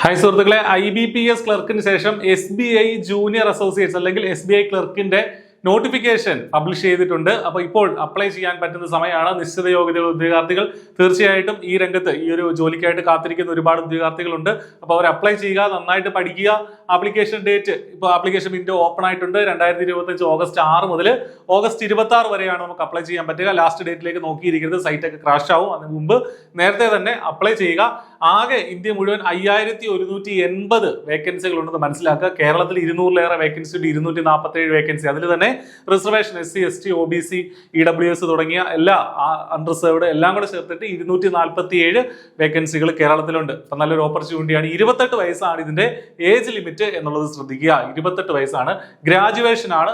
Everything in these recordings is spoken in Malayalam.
ഹായ് സുഹൃത്തുക്കളെ, IBPS ക്ലർക്കിന് ശേഷം SBI ജൂനിയർ അസോസിയേറ്റ്സ് അല്ലെങ്കിൽ SBI ക്ലർക്കിന്റെ നോട്ടിഫിക്കേഷൻ പബ്ലിഷ് ചെയ്തിട്ടുണ്ട്. അപ്പോൾ ഇപ്പോൾ അപ്ലൈ ചെയ്യാൻ പറ്റുന്ന സമയമാണ്. നിശ്ചിത യോഗ്യതയുള്ള ഉദ്യോഗാർത്ഥികൾ തീർച്ചയായിട്ടും ഈ രംഗത്ത് ഈ ഒരു ജോലിക്കായിട്ട് കാത്തിരിക്കുന്ന ഒരുപാട് ഉദ്യോഗാർത്ഥികളുണ്ട്. അപ്പോൾ അവർ അപ്ലൈ ചെയ്യുക, നന്നായിട്ട് പഠിക്കുക. ആപ്ലിക്കേഷൻ ഡേറ്റ് ഇപ്പോൾ ആപ്ലിക്കേഷൻ വിൻഡോ ഓപ്പൺ ആയിട്ടുണ്ട്. 2025 ഓഗസ്റ്റ് 6 മുതൽ ഓഗസ്റ്റ് 26 വരെയാണ് നമുക്ക് അപ്ലൈ ചെയ്യാൻ പറ്റുക. ലാസ്റ്റ് ഡേറ്റിലേക്ക് നോക്കിയിരിക്കരുത്, സൈറ്റൊക്കെ ക്രാഷ് ആവും. അതിന് മുമ്പ് നേരത്തെ തന്നെ അപ്ലൈ ചെയ്യുക. ആകെ ഇന്ത്യ മുഴുവൻ 5180 വേക്കൻസികൾ ഉണ്ടെന്ന് മനസ്സിലാക്കുക. കേരളത്തിൽ 200-ലേറെ വേക്കൻസി ഉണ്ട്, 247 വേക്കൻസി. അതിൽ തന്നെ reservation SC ST OBC EWS തുടങ്ങിയ എല്ലാ അൺറിസർവ്ഡ് എല്ലാം കൂടെ ചേർത്തിട്ട് 247 വേക്കൻസികൾ കേരളത്തിലുണ്ട്. അപ്പൊ നല്ലൊരു ഓപ്പർച്യൂണിറ്റിയാണ്. 28 വയസ്സാണ് ഇതിന്റെ ഏജ് ലിമിറ്റ് എന്നുള്ളത് ശ്രദ്ധിക്കുക. 28 വയസ്സാണ്. ഗ്രാജുവേഷൻ ആണ്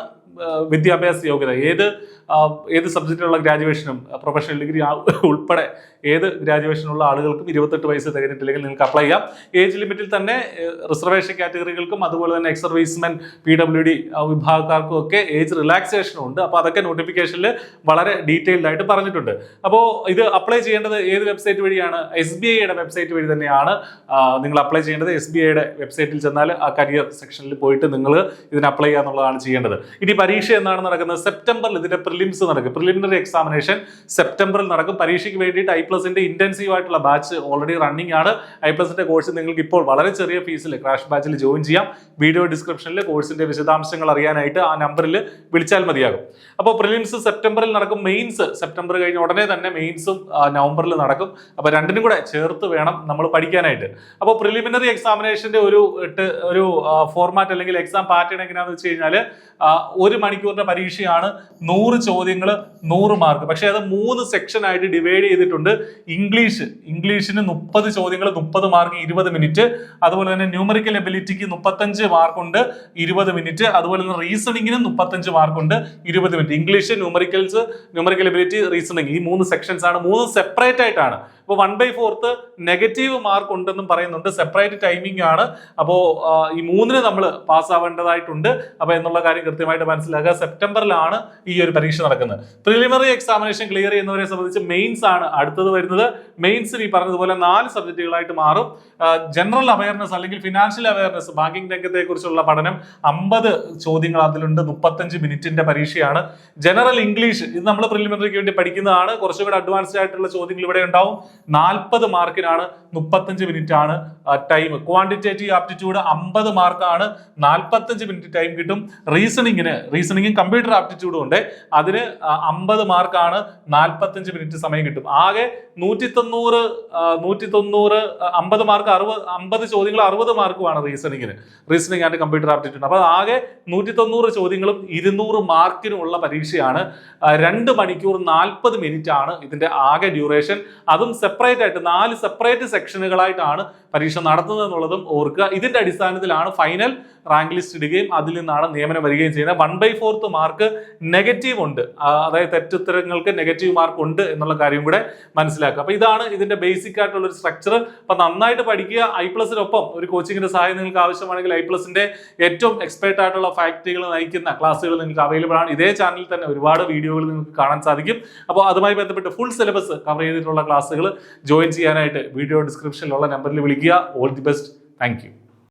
വിദ്യാഭ്യാസ യോഗ്യത. ഏത് സബ്ജക്റ്റിലുള്ള ഗ്രാജുവേഷനും പ്രൊഫഷണൽ ഡിഗ്രി ഉൾപ്പെടെ ഏത് ഗ്രാജുവേഷനുള്ള ആളുകൾക്കും 28 വയസ്സ് തികഞ്ഞിട്ടില്ലെങ്കിൽ നിങ്ങൾക്ക് അപ്ലൈ ചെയ്യാം. ഏജ് ലിമിറ്റിൽ തന്നെ റിസർവേഷൻ കാറ്റഗറികൾക്കും അതുപോലെ തന്നെ എക്സ് സർവീസ്മെൻ PWD വിഭാഗക്കാർക്കും ഒക്കെ ഏജ് റിലാക്സേഷനും ഉണ്ട്. അപ്പോൾ അതൊക്കെ നോട്ടിഫിക്കേഷനിൽ വളരെ ഡീറ്റെയിൽഡ് ആയിട്ട് പറഞ്ഞിട്ടുണ്ട്. അപ്പോൾ ഇത് അപ്ലൈ ചെയ്യേണ്ടത് ഏത് വെബ്സൈറ്റ് വഴിയാണ്? SBIയുടെ വെബ്സൈറ്റ് വഴി തന്നെയാണ് നിങ്ങൾ അപ്ലൈ ചെയ്യേണ്ടത്. SBIയുടെ വെബ്സൈറ്റിൽ ചെന്നാൽ ആ കരിയർ സെക്ഷനിൽ പോയിട്ട് നിങ്ങൾ ഇതിന് അപ്ലൈ ചെയ്യുക എന്നുള്ളതാണ് ചെയ്യേണ്ടത്. ഇനി പരീക്ഷ എന്നാണ് നടക്കുന്നത്? സെപ്റ്റംബറിൽ ഇതിന്റെ പ്രിലിംസ് നടക്കും. പ്രിലിമിനറി എക്സാമിനേഷൻ സെപ്റ്റംബറിൽ നടക്കും. പരീക്ഷയ്ക്ക് വേണ്ടിയിട്ട് I+ന്റെ ഇന്റൻസീവ് ആയിട്ടുള്ള ബാച്ച് ഓൾറെഡി റണ്ണിംഗ് ആണ്. I+ന്റെ കോഴ്സ് നിങ്ങൾക്ക് ഇപ്പോൾ വളരെ ചെറിയ ഫീസിൽ ക്രാഷ് ബാച്ചിൽ ജോയിൻ ചെയ്യാം. വീഡിയോ ഡിസ്ക്രിപ്ഷനിൽ കോഴ്സിന്റെ വിശദാംശങ്ങൾ അറിയാനായിട്ട് ആ നമ്പറിൽ വിളിച്ചാൽ മതിയാകും. അപ്പോൾ പ്രിലിംസ് സെപ്റ്റംബറിൽ നടക്കും. മെയിൻസ് സെപ്റ്റംബർ കഴിഞ്ഞ ഉടനെ തന്നെ മെയിൻസും നവംബറിൽ നടക്കും. അപ്പോൾ രണ്ടിനും കൂടെ ചേർത്ത് വേണം നമ്മൾ പഠിക്കാനായിട്ട്. അപ്പോൾ പ്രിലിമിനറി എക്സാമിനേഷന്റെ ഒരു ഫോർമാറ്റ് അല്ലെങ്കിൽ എക്സാം പാറ്റേൺ എങ്ങനെയാണെന്ന് വെച്ച് കഴിഞ്ഞാൽ 1 മണിക്കൂറിന്റെ പരീക്ഷയാണ്. 100 ചോദ്യങ്ങൾ 100 മാർക്ക്. പക്ഷെ അത് 3 സെക്ഷൻ ആയിട്ട് ഡിവൈഡ് ചെയ്തിട്ടുണ്ട്. ഇംഗ്ലീഷിന് 30 ചോദ്യങ്ങൾ 30 മാർക്ക് 20 മിനിറ്റ്. അതുപോലെ തന്നെ ന്യൂമറിക്കൽ എബിലിറ്റിക്ക് 35 മാർക്കുണ്ട് 20 മിനിറ്റ്. അതുപോലെ തന്നെ റീസണിങ്ങിനും 35 മാർക്കുണ്ട് 20 minute. English, numerical ability, reasoning, ഈ 3 സെക്ഷൻസ് ആണ്. 3 സെപ്പറേറ്റ് ആയിട്ടാണ്. അപ്പോൾ 1/4 നെഗറ്റീവ് മാർക്ക് ഉണ്ടെന്നും പറയുന്നുണ്ട്. സെപ്പറേറ്റ് ടൈമിംഗ് ആണ്. അപ്പോൾ ഈ 3 നമ്മൾ പാസ്സാവേണ്ടതായിട്ടുണ്ട്. അപ്പോൾ എന്നുള്ള കാര്യം കൃത്യമായിട്ട് മനസ്സിലാക്കുക. സെപ്റ്റംബറിലാണ് ഈ ഒരു പരീക്ഷ നടക്കുന്നത്. പ്രിലിമിനറി എക്സാമിനേഷൻ ക്ലിയർ ചെയ്യുന്നവരെ സംബന്ധിച്ച് മെയിൻസ് ആണ് അടുത്തത് വരുന്നത്. മെയിൻസിൽ ഈ പറഞ്ഞതുപോലെ 4 സബ്ജക്റ്റുകളായിട്ട് മാറും. ജനറൽ അവയർനെസ് അല്ലെങ്കിൽ ഫിനാൻഷ്യൽ അവയർനെസ്, ബാങ്കിങ് രംഗത്തെ കുറിച്ചുള്ള പഠനം 50 ചോദ്യങ്ങൾ അതിലുണ്ട്. 35 മിനിറ്റിന്റെ പരീക്ഷയാണ്. ജനറൽ ഇംഗ്ലീഷ്, ഇത് നമ്മൾ പ്രിലിമിനറിക്ക് വേണ്ടി പഠിക്കുന്നതാണ്. കുറച്ചുകൂടെ അഡ്വാൻസ്ഡ് ആയിട്ടുള്ള ചോദ്യങ്ങൾ ഇവിടെ ഉണ്ടാവും. 40 മാർക്കിനാണ്, 35 മിനിറ്റ് ആണ് ടൈം. ക്വാണ്ടിറ്റേറ്റീവ് ആപ്റ്റിറ്റ്യൂഡ് 50 മാർക്കാണ്, 45 മിനിറ്റ് ടൈം കിട്ടും. റീസണിങ്ങും കമ്പ്യൂട്ടർ ആപ്റ്റിറ്റ്യൂഡും ഉണ്ട്. അതിന് 50 മാർക്കാണ്, 45 മിനിറ്റ് സമയം കിട്ടും. ആകെ 190 50 മാർക്ക് 50 ചോദ്യങ്ങൾ 60 മാർക്കുമാണ് റീസണിങ് ആൻഡ് കമ്പ്യൂട്ടർ ആപ്റ്റിറ്റ്യൂഡ്. അപ്പൊ ആകെ 190 ചോദ്യങ്ങളും 200 മാർക്കിനുമുള്ള പരീക്ഷയാണ്. 2 മണിക്കൂർ 40 മിനിറ്റ് ആണ് ഇതിന്റെ ആകെ ഡ്യൂറേഷൻ. അതും സെപ്പറേറ്റ് ആയിട്ട് 4 സെപ്പറേറ്റ് സെക്ഷനുകളായിട്ടാണ് പരീക്ഷ നടത്തുന്നത് എന്നുള്ളതും ഓർക്കുക. ഇതിന്റെ അടിസ്ഥാനത്തിലാണ് ഫൈനൽ റാങ്ക് ലിസ്റ്റ് ഇടുകയും അതിൽ നിന്നാണ് നിയമനം വരികയും ചെയ്യുന്നത്. 1/4 മാർക്ക് നെഗറ്റീവ് ഉണ്ട്, അതായത് തെറ്റുത്തരങ്ങൾക്ക് നെഗറ്റീവ് മാർക്ക് ഉണ്ട് എന്നുള്ള കാര്യം കൂടെ മനസ്സിലാക്കുക. അപ്പൊ ഇതാണ് ഇതിന്റെ ബേസിക് ആയിട്ടുള്ള ഒരു സ്ട്രക്ചർ. അപ്പൊ നന്നായിട്ട് പഠിക്കുക. I+നൊപ്പം ഒരു കോച്ചിങ്ങിന്റെ സഹായം നിങ്ങൾക്ക് ആവശ്യമാണെങ്കിൽ I+ന്റെ ഏറ്റവും എക്സ്പെർട്ട് ആയിട്ടുള്ള ഫാക്ടറികൾ നയിക്കുന്ന ക്ലാസ്സുകൾ നിങ്ങൾക്ക് അവൈലബിൾ ആണ്. ഇതേ ചാനലിൽ തന്നെ ഒരുപാട് വീഡിയോകൾ നിങ്ങൾക്ക് കാണാൻ സാധിക്കും. അപ്പോൾ അതുമായി ബന്ധപ്പെട്ട് ഫുൾ സിലബസ് കവർ ചെയ്തിട്ടുള്ള ക്ലാസ്സുകൾ ജോയിൻ ചെയ്യാനായിട്ട് വീഡിയോ ഡിസ്ക്രിപ്ഷനിലുള്ള നമ്പറിൽ വിളിക്കുക. All the best. Thank you.